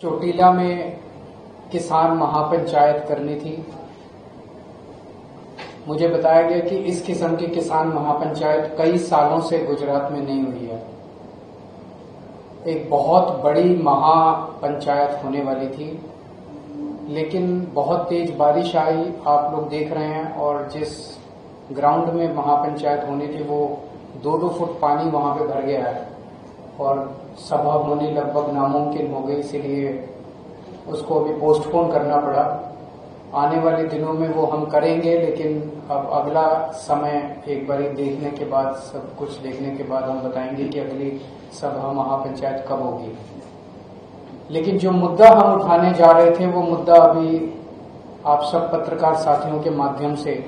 चोटीला में किसान महापंचायत करनी थी। मुझे बताया गया कि इस किस्म की किसान महापंचायत कई सालों से गुजरात में नहीं हुई है। एक बहुत बड़ी महापंचायत होने वाली थी, लेकिन बहुत तेज बारिश आई, आप लोग देख रहे हैं। और जिस ग्राउंड में महापंचायत होनी थी वो 2-2 फुट पानी वहां पे भर गया है और सभा होनी लगभग नामुमकिन हो गई, इसलिए उसको अभी पोस्टपोन करना पड़ा। आने वाले दिनों में वो हम करेंगे, लेकिन अब अगला समय एक बार देखने के बाद, सब कुछ देखने के बाद हम बताएंगे कि अगली सभा महापंचायत कब होगी। लेकिन जो मुद्दा हम उठाने जा रहे थे वो मुद्दा अभी आप सब पत्रकार साथियों के माध्यम से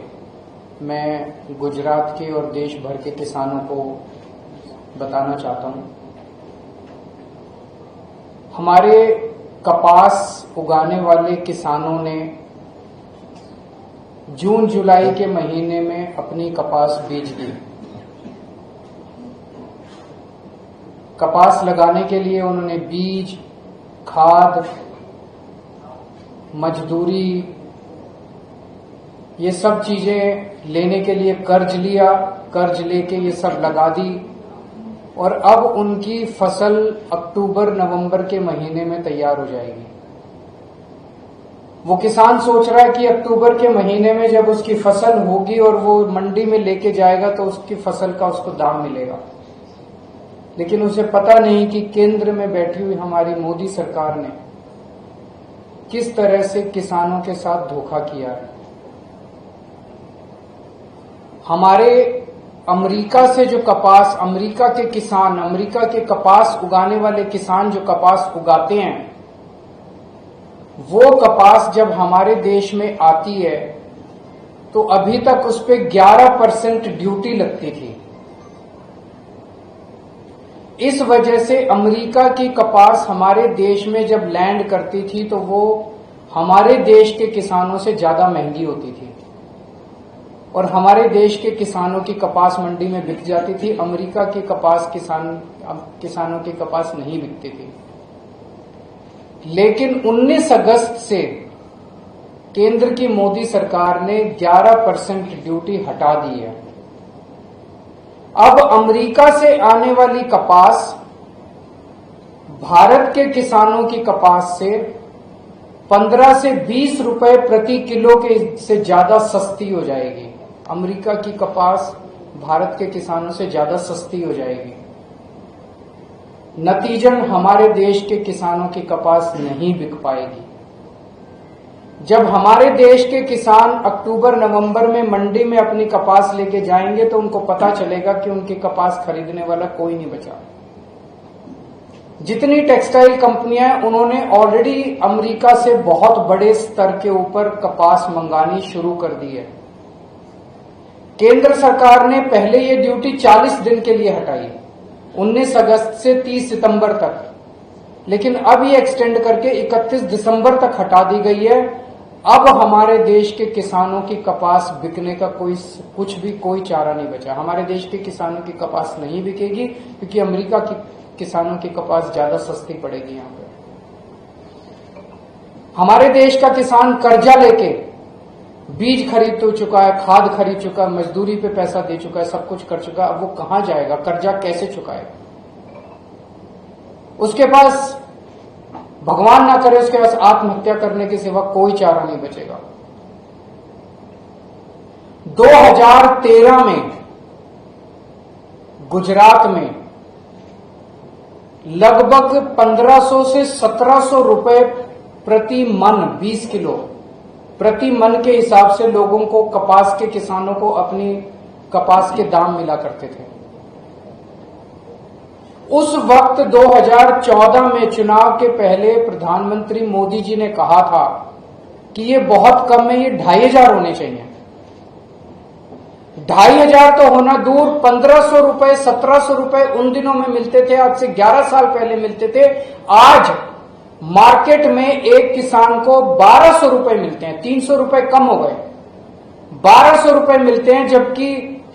मैं गुजरात के और देश भर के किसानों को बताना चाहता हूं। हमारे कपास उगाने वाले किसानों ने जून जुलाई के महीने में अपनी कपास बीज दी। कपास लगाने के लिए उन्होंने बीज, खाद, मजदूरी, ये सब चीजें लेने के लिए कर्ज लिया। कर्ज लेके ये सब लगा दी और अब उनकी फसल अक्टूबर-नवंबर के महीने में तैयार हो जाएगी। वो किसान सोच रहा है कि अक्टूबर के महीने में जब उसकी फसल होगी और वो मंडी में लेके जाएगा तो उसकी फसल का उसको दाम मिलेगा। लेकिन उसे पता नहीं कि केंद्र में बैठी हुई हमारी मोदी सरकार ने किस तरह से किसानों के साथ धोखा किया है। हमारे अमेरिका से जो कपास, अमेरिका के किसान, अमेरिका के कपास उगाने वाले किसान जो कपास उगाते हैं, वो कपास जब हमारे देश में आती है तो अभी तक उस पे 11% ड्यूटी लगती थी। इस वजह से अमेरिका की कपास हमारे देश में जब लैंड करती थी तो वो हमारे देश के किसानों से ज्यादा महंगी होती थी और हमारे देश के किसानों की कपास मंडी में बिक जाती थी। अमेरिका की कपास किसानों की कपास नहीं बिकती थी। लेकिन 19 अगस्त से केंद्र की मोदी सरकार ने 11% ड्यूटी हटा दी है। अब अमेरिका से आने वाली कपास भारत के किसानों की कपास से 15 से 20 रुपए प्रति किलो के से ज्यादा सस्ती हो जाएगी। अमेरिका की कपास भारत के किसानों से ज्यादा सस्ती हो जाएगी। नतीजन हमारे देश के किसानों की कपास नहीं बिक पाएगी। जब हमारे देश के किसान अक्टूबर-नवंबर में मंडी में अपनी कपास लेके जाएंगे तो उनको पता चलेगा कि उनकी कपास खरीदने वाला कोई नहीं बचा। जितनी टेक्सटाइल कंपनियां हैं उन्होंने ऑलरेडी अमेरिका से बहुत बड़े स्तर के ऊपर कपास मंगानी शुरू कर दी है। केंद्र सरकार ने पहले ये ड्यूटी 40 दिन के लिए हटाई, 19 अगस्त से 30 सितंबर तक, लेकिन अब ये एक्सटेंड करके 31 दिसंबर तक हटा दी गई है। अब हमारे देश के किसानों की कपास बिकने का कोई चारा नहीं बचा। हमारे देश के किसानों की कपास नहीं बिकेगी क्योंकि अमेरिका की किसानों की कपास ज्यादा सस्ती पड़ेगी। यहां पे हमारे देश का किसान कर्जा लेके बीज खरीद तो चुका है, खाद खरीद चुका है, मजदूरी पे पैसा दे चुका है, सब कुछ कर चुका है। अब वो कहां जाएगा, कर्जा कैसे चुकाएगा? उसके पास, भगवान ना करे, उसके पास आत्महत्या करने के सिवा कोई चारा नहीं बचेगा। 2013 में गुजरात में लगभग 1500 से 1700 रुपए प्रति मन, 20 किलो प्रति मन के हिसाब से लोगों को, कपास के किसानों को अपनी कपास के दाम मिला करते थे। उस वक्त 2014 में चुनाव के पहले प्रधानमंत्री मोदी जी ने कहा था कि ये बहुत कम है, ये 2500 होने चाहिए। 2500 तो होना दूर, 1500 रुपए, 1700 रुपए उन दिनों में मिलते थे, आज से 11 साल पहले मिलते थे। आज मार्केट में एक किसान को 1200 रुपए मिलते हैं, 300 रुपए कम हो गए, 1200 रुपए मिलते हैं, जबकि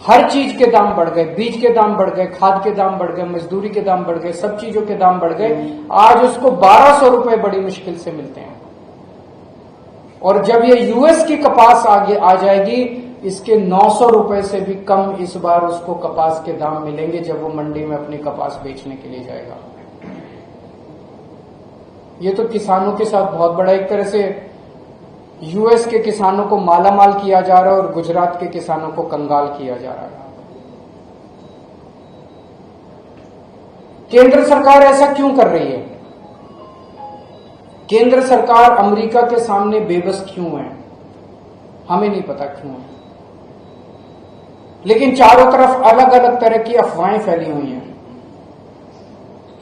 हर चीज के दाम बढ़ गए, बीज के दाम बढ़ गए, खाद के दाम बढ़ गए, मजदूरी के दाम बढ़ गए, सब चीजों के दाम बढ़ गए। आज उसको 1200 रुपए बड़ी मुश्किल से मिलते हैं। और जब ये यूएस की कपास आगे आ जाएगी, इसके 900 रुपए से भी कम इस बार उसको कपास के दाम मिलेंगे जब वो मंडी में अपनी कपास बेचने के लिए जाएगा। ये तो किसानों के साथ बहुत बड़ा, एक तरह से यूएस के किसानों को मालामाल किया जा रहा है और गुजरात के किसानों को कंगाल किया जा रहा है। केंद्र सरकार ऐसा क्यों कर रही है? केंद्र सरकार अमेरिका के सामने बेबस क्यों है? हमें नहीं पता क्यों है, लेकिन चारों तरफ अलग अलग तरह की अफवाहें फैली हुई हैं।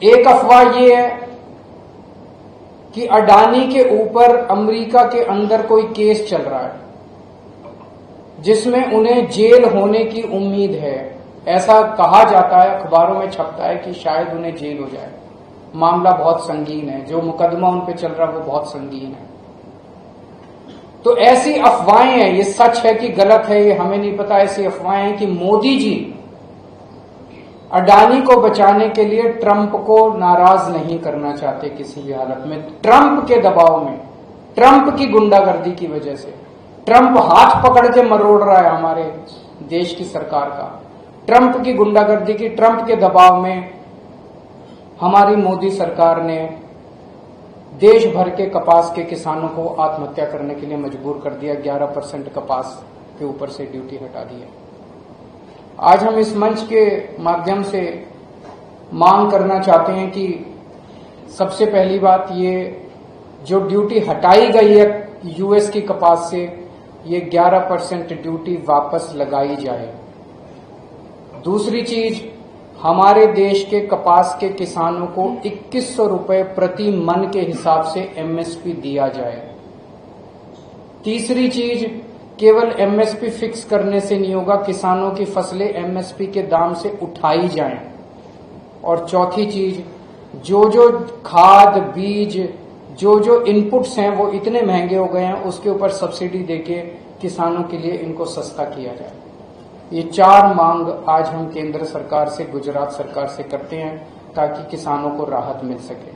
एक अफवाह यह है कि अडानी के ऊपर अमेरिका के अंदर कोई केस चल रहा है जिसमें उन्हें जेल होने की उम्मीद है। ऐसा कहा जाता है, अखबारों में छपता है कि शायद उन्हें जेल हो जाए। मामला बहुत संगीन है, जो मुकदमा उन पे चल रहा है वो बहुत संगीन है। तो ऐसी अफवाहें हैं, ये सच है कि गलत है ये हमें नहीं पता। ऐसी अफवाहें हैं कि मोदी जी अडानी को बचाने के लिए ट्रंप को नाराज नहीं करना चाहते किसी भी हालत में। ट्रंप के दबाव में, ट्रंप की गुंडागर्दी की वजह से, ट्रंप हाथ पकड़ के मरोड़ रहा है हमारे देश की सरकार का। ट्रंप की गुंडागर्दी की, ट्रंप के दबाव में हमारी मोदी सरकार ने देश भर के कपास के किसानों को आत्महत्या करने के लिए मजबूर कर दिया। 11% कपास के ऊपर से ड्यूटी हटा दी है। आज हम इस मंच के माध्यम से मांग करना चाहते हैं कि सबसे पहली बात, ये जो ड्यूटी हटाई गई है यूएस की कपास से, ये 11% ड्यूटी वापस लगाई जाए। दूसरी चीज, हमारे देश के कपास के किसानों को 2100 रुपए प्रति मन के हिसाब से एमएसपी दिया जाए। तीसरी चीज, केवल एमएसपी फिक्स करने से नहीं होगा, किसानों की फसलें एमएसपी के दाम से उठाई जाएं। और चौथी चीज, जो जो खाद, बीज, जो जो इनपुट्स हैं वो इतने महंगे हो गए हैं, उसके ऊपर सब्सिडी देके किसानों के लिए इनको सस्ता किया जाए। ये 4 मांग आज हम केंद्र सरकार से, गुजरात सरकार से करते हैं ताकि किसानों को राहत मिल सके।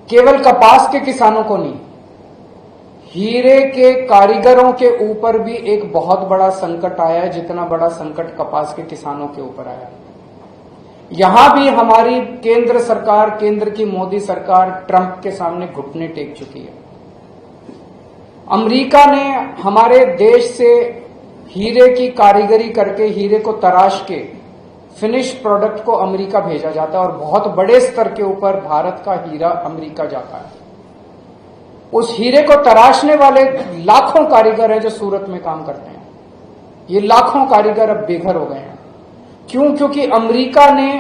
केवल कपास के किसानों को नहीं, हीरे के कारीगरों के ऊपर भी एक बहुत बड़ा संकट आया है, जितना बड़ा संकट कपास के किसानों के ऊपर आया। यहां भी हमारी केंद्र सरकार, केंद्र की मोदी सरकार ट्रंप के सामने घुटने टेक चुकी है। अमेरिका ने हमारे देश से हीरे की कारीगरी करके, हीरे को तराश के फिनिश प्रोडक्ट को अमेरिका भेजा जाता है और बहुत बड़े स्तर के ऊपर भारत का हीरा अमेरिका जाता है। उस हीरे को तराशने वाले लाखों कारीगर हैं जो सूरत में काम करते हैं। ये लाखों कारीगर अब बेघर हो गए हैं। क्यों? क्योंकि अमेरिका ने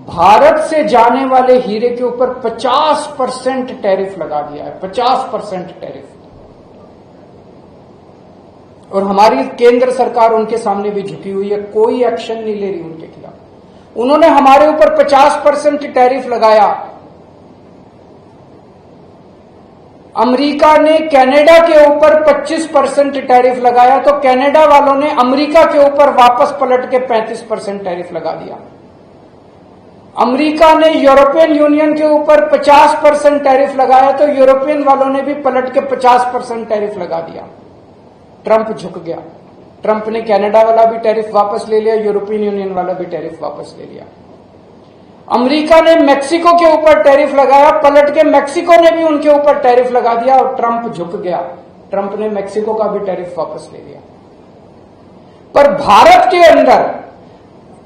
भारत से जाने वाले हीरे के ऊपर 50% टैरिफ लगा दिया है। 50% टैरिफ। और हमारी केंद्र सरकार उनके सामने भी झुकी हुई है, कोई एक्शन नहीं ले रही उनके खिलाफ। उन्होंने हमारे ऊपर 50% टैरिफ लगाया। अमेरिका ने कनाडा के ऊपर 25% टैरिफ लगाया, तो कनाडा वालों ने अमेरिका के ऊपर वापस पलट के 35% टैरिफ लगा दिया। अमेरिका ने यूरोपियन यूनियन के ऊपर 50% टैरिफ लगाया, तो यूरोपियन वालों ने भी पलट के 50% टैरिफ लगा दिया। ट्रंप झुक गया। ट्रंप ने कनाडा वाला भी टैरिफ वापस ले लिया, यूरोपियन यूनियन वाला भी टैरिफ वापस ले लिया। अमेरिका ने मेक्सिको के ऊपर टैरिफ लगाया, पलट के मेक्सिको ने भी उनके ऊपर टैरिफ लगा दिया और ट्रंप झुक गया। ट्रंप ने मेक्सिको का भी टैरिफ वापस ले लिया। पर भारत के अंदर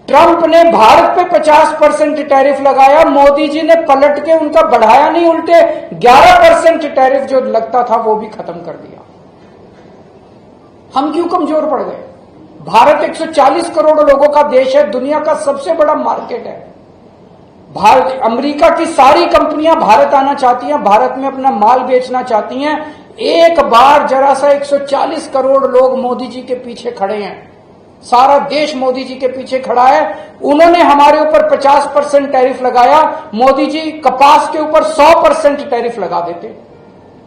ट्रंप ने भारत पे 50% टैरिफ लगाया, मोदी जी ने पलट के उनका बढ़ाया नहीं, उल्टे 11% टैरिफ जो लगता था वो भी खत्म कर दिया। हम क्यों कमजोर पड़ गए? भारत 140 करोड़ लोगों का देश है, दुनिया का सबसे बड़ा मार्केट है। भारत, अमेरिका की सारी कंपनियां भारत आना चाहती हैं, भारत में अपना माल बेचना चाहती हैं। एक बार जरा सा 140 करोड़ लोग मोदी जी के पीछे खड़े हैं, सारा देश मोदी जी के पीछे खड़ा है। उन्होंने हमारे ऊपर 50% टैरिफ लगाया, मोदी जी कपास के ऊपर 100% टैरिफ लगा देते।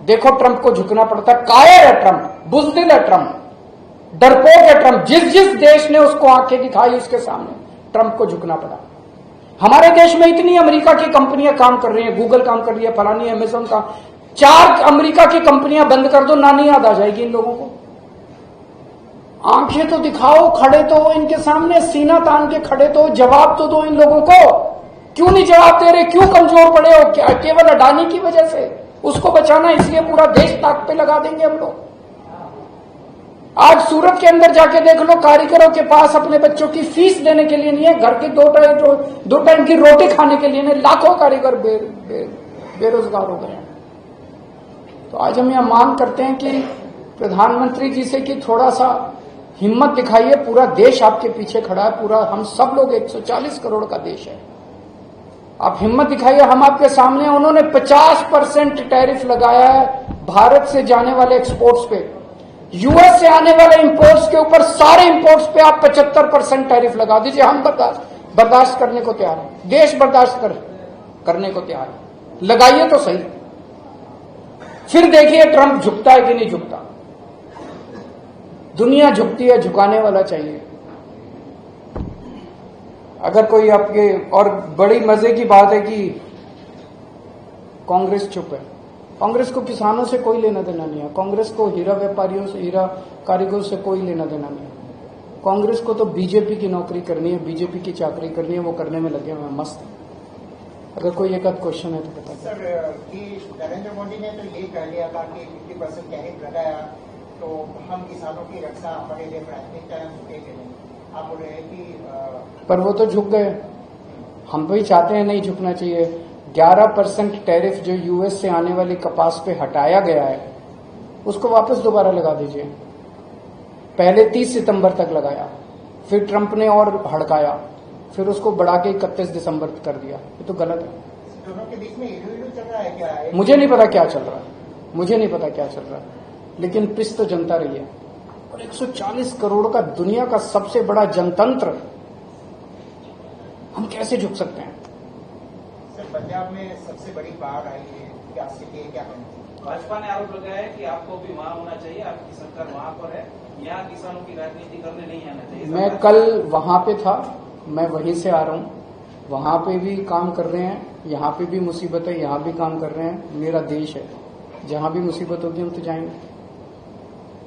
देखो ट्रंप को झुकना पड़ता। कायर है ट्रंप, बुज़दिल है ट्रंप। डरपोक है ट्रंप। जिस जिस देश ने उसको आंखें दिखाई उसके सामने ट्रंप को झुकना पड़ा। हमारे देश में इतनी अमेरिका की कंपनियां काम कर रही हैं, गूगल काम कर रही है, फलानी अमेजोन का, 4 अमेरिका की कंपनियां बंद कर दो, नानी याद आ जाएगी इन लोगों को। आंखें तो दिखाओ, खड़े तो इनके सामने सीना तान के खड़े तो जवाब तो दो इन लोगों को। क्यों नहीं जवाब दे रहे? क्यों कमजोर पड़े हो? क्या केवल अडानी की वजह से? उसको बचाना इसलिए पूरा देश ताक पे लगा देंगे हम लोग। आज सूरत के अंदर जाके देख लो, कारीगरों के पास अपने बच्चों की फीस देने के लिए नहीं है, घर की दो टाइम की रोटी खाने के लिए नहीं। लाखों कारीगर बेरोजगार हो गए हैं। तो आज हम यह मांग करते हैं कि प्रधानमंत्री जी से कि थोड़ा सा हिम्मत दिखाइए। पूरा देश आपके पीछे खड़ा है, पूरा हम सब लोग 140 करोड़ का देश है। आप हिम्मत दिखाइए, हम आपके सामने। उन्होंने 50% टैरिफ लगाया है भारत से जाने वाले एक्सपोर्ट्स पे। यूएस से आने वाले इंपोर्ट्स के ऊपर, सारे इंपोर्ट्स पे आप 75% टैरिफ लगा दीजिए। हम बर्दाश्त करने को तैयार है, देश बर्दाश्त करने को तैयार है। लगाइए तो सही, फिर देखिए ट्रंप झुकता है कि नहीं झुकता। दुनिया झुकती है, झुकाने वाला चाहिए। अगर कोई आपके, और बड़ी मजे की बात है कि कांग्रेस चुप है। कांग्रेस को किसानों से कोई लेना देना नहीं है। कांग्रेस को हीरा व्यापारियों से, हीरा कारीगरों से कोई लेना देना नहीं है। कांग्रेस को तो बीजेपी की नौकरी करनी है, बीजेपी की चाकरी करनी है, वो करने में लगे हुए हैं मस्त। अगर कोई एक आध क्वेश्चन है तो बता। सर, नरेंद्र मोदी ने तो ये कह लिया था कि 50% टैरिफ लगाया तो हम किसानों की रक्षा हमारे लिए प्राथमिकता झुकेंगे नहीं। आप बोल रहे हैं कि पर वो तो झुक गए। हम भी चाहते हैं नहीं झुकना चाहिए। 11% टैरिफ जो यूएस से आने वाली कपास पे हटाया गया है, उसको वापस दोबारा लगा दीजिए। पहले 30 सितंबर तक लगाया, फिर ट्रंप ने और हड़काया, फिर उसको बढ़ा के 31 दिसंबर कर दिया। ये तो गलत है। दोनों के बीच में इलू चल रहा है क्या? मुझे नहीं पता क्या चल रहा है, मुझे नहीं पता क्या चल रहा है, लेकिन पिस तो जनता रही है। और 140 करोड़ का दुनिया का सबसे बड़ा जनतंत्र, हम कैसे झुक सकते हैं? सर, पंजाब में सबसे बड़ी बाढ़ आई है, क्या स्थिति है, क्या कहना? भाजपा ने आरोप लगाया है कि आपको भी वहां होना चाहिए, आपकी सरकार वहां पर है, यहाँ किसानों की राजनीति करने नहीं आना चाहिए। मैं कल वहां पे था, मैं वहीं से आ रहा हूं। वहां पे भी काम कर रहे हैं, यहाँ पे भी मुसीबत है, यहाँ भी काम कर रहे हैं। मेरा देश है, जहां भी मुसीबत होगी हम तो जाएंगे।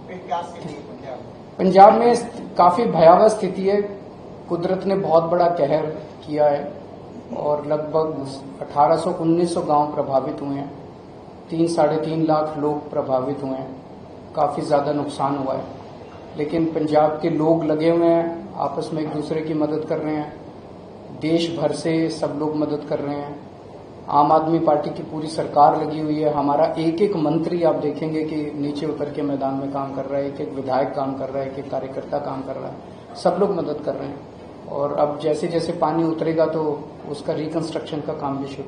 फिर क्या स्थिति है पंजाब? पंजाब में काफी भयावह स्थिति है। कुदरत ने बहुत बड़ा कहर किया है और लगभग 1800-1900 गांव प्रभावित हुए हैं। 3-3.5 लाख लोग प्रभावित हुए हैं। काफी ज्यादा नुकसान हुआ है, लेकिन पंजाब के लोग लगे हुए हैं, आपस में एक दूसरे की मदद कर रहे हैं। देश भर से सब लोग मदद कर रहे हैं। आम आदमी पार्टी की पूरी सरकार लगी हुई है। हमारा एक एक मंत्री आप देखेंगे कि नीचे उतर के मैदान में काम कर रहा है, एक एक विधायक काम कर रहा है, एक एक कार्यकर्ता काम कर रहा है, सब लोग मदद कर रहे हैं। और अब जैसे जैसे पानी उतरेगा तो उसका रिकंस्ट्रक्शन का काम भी शुरू